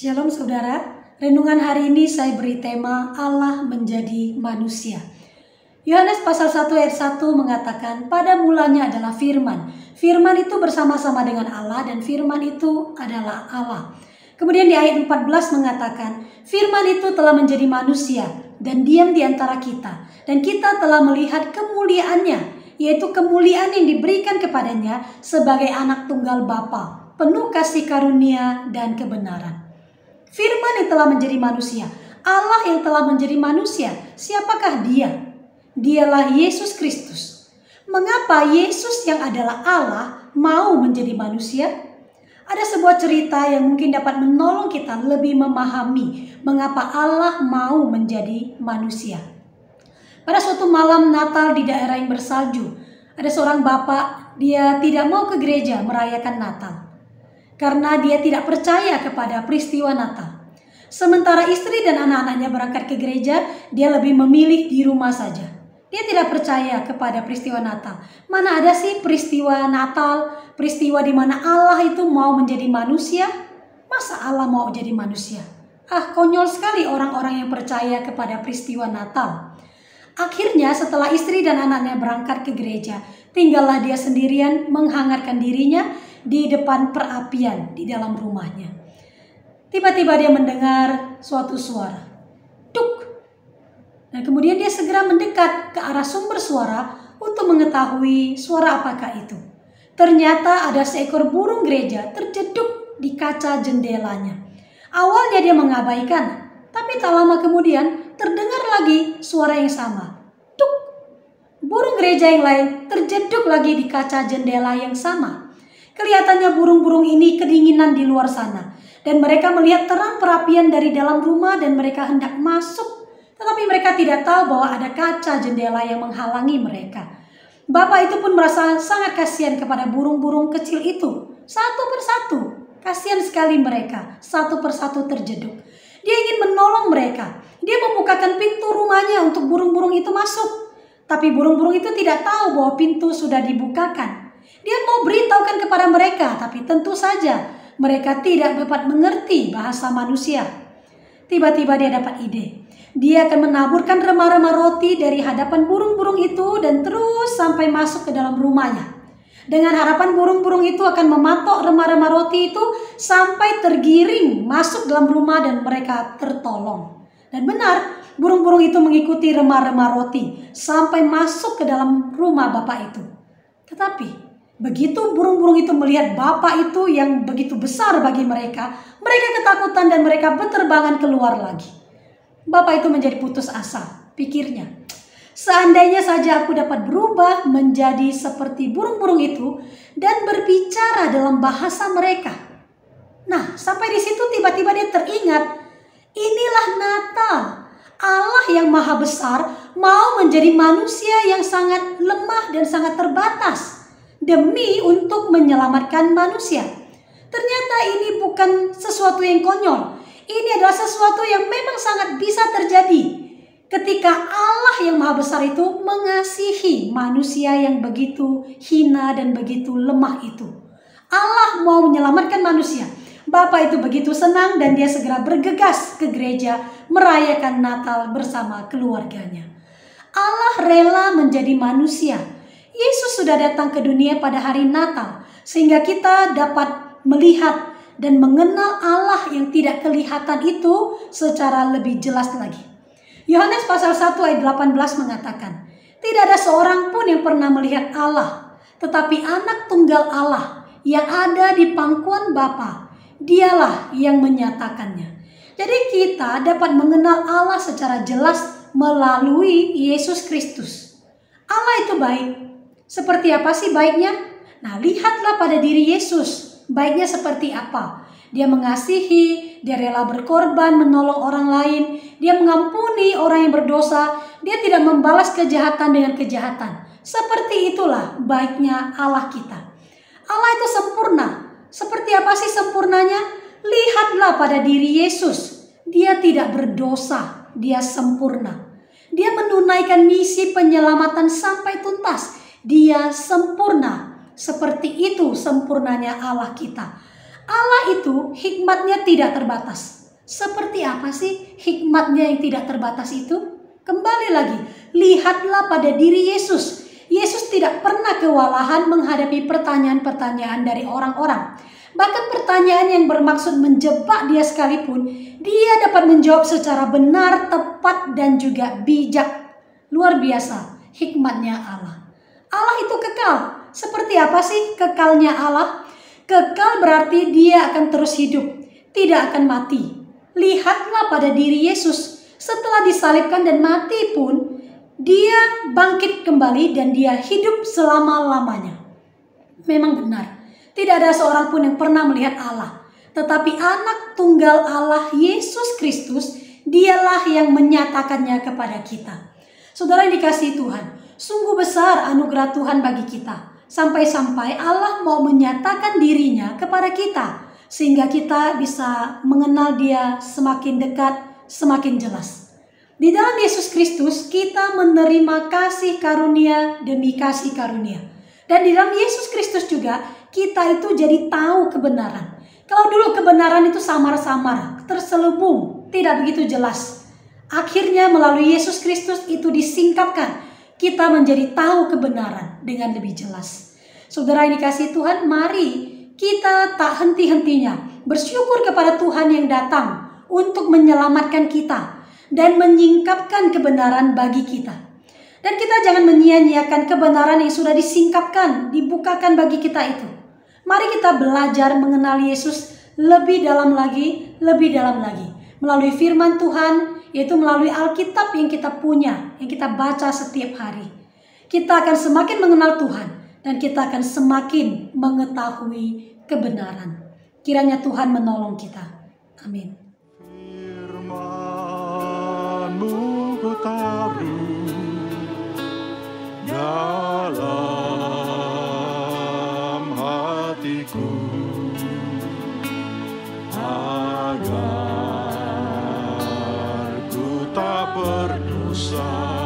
Shalom saudara, renungan hari ini saya beri tema Allah menjadi manusia. Yohanes pasal 1 ayat 1 mengatakan, pada mulanya adalah firman. Firman itu bersama-sama dengan Allah dan firman itu adalah Allah. Kemudian di ayat 14 mengatakan, firman itu telah menjadi manusia dan diam di antara kita. Dan kita telah melihat kemuliaannya, yaitu kemuliaan yang diberikan kepadanya sebagai anak tunggal Bapa, penuh kasih karunia dan kebenaran. Firman yang telah menjadi manusia, Allah yang telah menjadi manusia, siapakah dia? Dialah Yesus Kristus. Mengapa Yesus yang adalah Allah mau menjadi manusia? Ada sebuah cerita yang mungkin dapat menolong kita lebih memahami mengapa Allah mau menjadi manusia. Pada suatu malam Natal di daerah yang bersalju, ada seorang bapak, dia tidak mau ke gereja merayakan Natal karena dia tidak percaya kepada peristiwa Natal. Sementara istri dan anak-anaknya berangkat ke gereja, dia lebih memilih di rumah saja. Dia tidak percaya kepada peristiwa Natal. Mana ada sih peristiwa Natal, peristiwa di mana Allah itu mau menjadi manusia? Masa Allah mau jadi manusia? Konyol sekali orang-orang yang percaya kepada peristiwa Natal. Akhirnya setelah istri dan anaknya berangkat ke gereja, tinggallah dia sendirian menghangatkan dirinya di depan perapian di dalam rumahnya. Tiba-tiba dia mendengar suatu suara, duk. Dan kemudian dia segera mendekat ke arah sumber suara untuk mengetahui suara apakah itu. Ternyata ada seekor burung gereja terjeduk di kaca jendelanya. Awalnya dia mengabaikan, tapi tak lama kemudian terdengar lagi suara yang sama, duk. Burung gereja yang lain terjeduk lagi di kaca jendela yang sama. Kelihatannya burung-burung ini kedinginan di luar sana. Dan mereka melihat terang perapian dari dalam rumah dan mereka hendak masuk. Tetapi mereka tidak tahu bahwa ada kaca jendela yang menghalangi mereka. Bapak itu pun merasa sangat kasihan kepada burung-burung kecil itu. Satu persatu, kasihan sekali mereka. Satu persatu terjeduk. Dia ingin menolong mereka. Dia membukakan pintu rumahnya untuk burung-burung itu masuk. Tapi burung-burung itu tidak tahu bahwa pintu sudah dibukakan. Dia mau beritahukan kepada mereka, tapi tentu saja mereka tidak dapat mengerti bahasa manusia. Tiba-tiba dia dapat ide. Dia akan menaburkan remah-remah roti dari hadapan burung-burung itu dan terus sampai masuk ke dalam rumahnya. Dengan harapan burung-burung itu akan mematok remah-remah roti itu sampai tergiring masuk dalam rumah dan mereka tertolong. Dan benar, burung-burung itu mengikuti remah-remah roti sampai masuk ke dalam rumah bapak itu. Tetapi begitu burung-burung itu melihat bapak itu yang begitu besar bagi mereka, mereka ketakutan dan mereka berterbangan keluar lagi. Bapak itu menjadi putus asa, pikirnya. Seandainya saja aku dapat berubah menjadi seperti burung-burung itu dan berbicara dalam bahasa mereka. Nah, sampai di situ tiba-tiba dia teringat, inilah Natal. Allah yang maha besar mau menjadi manusia yang sangat lemah dan sangat terbatas demi untuk menyelamatkan manusia. Ternyata ini bukan sesuatu yang konyol. Ini adalah sesuatu yang memang sangat bisa terjadi ketika Allah yang maha besar itu mengasihi manusia yang begitu hina dan begitu lemah itu. Allah mau menyelamatkan manusia. Bapak itu begitu senang dan dia segera bergegas ke gereja merayakan Natal bersama keluarganya. Allah rela menjadi manusia. Yesus sudah datang ke dunia pada hari Natal sehingga kita dapat melihat dan mengenal Allah yang tidak kelihatan itu secara lebih jelas lagi. Yohanes pasal 1 ayat 18 mengatakan, tidak ada seorang pun yang pernah melihat Allah, tetapi anak tunggal Allah yang ada di pangkuan Bapa, dialah yang menyatakannya. Jadi kita dapat mengenal Allah secara jelas melalui Yesus Kristus. Allah itu baik. Seperti apa sih baiknya? Nah, lihatlah pada diri Yesus. Baiknya seperti apa? Dia mengasihi, dia rela berkorban, menolong orang lain. Dia mengampuni orang yang berdosa. Dia tidak membalas kejahatan dengan kejahatan. Seperti itulah baiknya Allah kita. Allah itu sempurna. Seperti apa sih sempurnanya? Lihatlah pada diri Yesus. Dia tidak berdosa. Dia sempurna. Dia menunaikan misi penyelamatan sampai tuntas. Dia sempurna. Seperti itu sempurnanya Allah kita. Allah itu hikmatnya tidak terbatas. Seperti apa sih hikmatnya yang tidak terbatas itu? Kembali lagi, lihatlah pada diri Yesus. Yesus tidak pernah kewalahan menghadapi pertanyaan-pertanyaan dari orang-orang. Bahkan pertanyaan yang bermaksud menjebak dia sekalipun, dia dapat menjawab secara benar, tepat, dan juga bijak. Luar biasa hikmatnya Allah. Allah itu kekal. Seperti apa sih kekalnya Allah? Kekal berarti dia akan terus hidup, tidak akan mati. Lihatlah pada diri Yesus. Setelah disalibkan dan mati pun, dia bangkit kembali dan dia hidup selama-lamanya. Memang benar, tidak ada seorang pun yang pernah melihat Allah. Tetapi anak tunggal Allah, Yesus Kristus, dialah yang menyatakannya kepada kita. Saudara yang dikasihi Tuhan, sungguh besar anugerah Tuhan bagi kita. Sampai-sampai Allah mau menyatakan dirinya kepada kita. Sehingga kita bisa mengenal dia semakin dekat, semakin jelas. Di dalam Yesus Kristus kita menerima kasih karunia demi kasih karunia. Dan di dalam Yesus Kristus juga kita itu jadi tahu kebenaran. Kalau dulu kebenaran itu samar-samar, terselubung, tidak begitu jelas. Akhirnya melalui Yesus Kristus itu disingkapkan. Kita menjadi tahu kebenaran dengan lebih jelas. Saudara yang dikasihi Tuhan, mari kita tak henti-hentinya bersyukur kepada Tuhan yang datang untuk menyelamatkan kita dan menyingkapkan kebenaran bagi kita. Dan kita jangan menyia-nyiakan kebenaran yang sudah disingkapkan, dibukakan bagi kita itu. Mari kita belajar mengenal Yesus lebih dalam lagi, melalui firman Tuhan, yaitu melalui Alkitab yang kita punya, yang kita baca setiap hari. Kita akan semakin mengenal Tuhan dan kita akan semakin mengetahui kebenaran. Kiranya Tuhan menolong kita. Amin. Firman-Mu ku taruh dalam hatiku, agar ku tak berdosa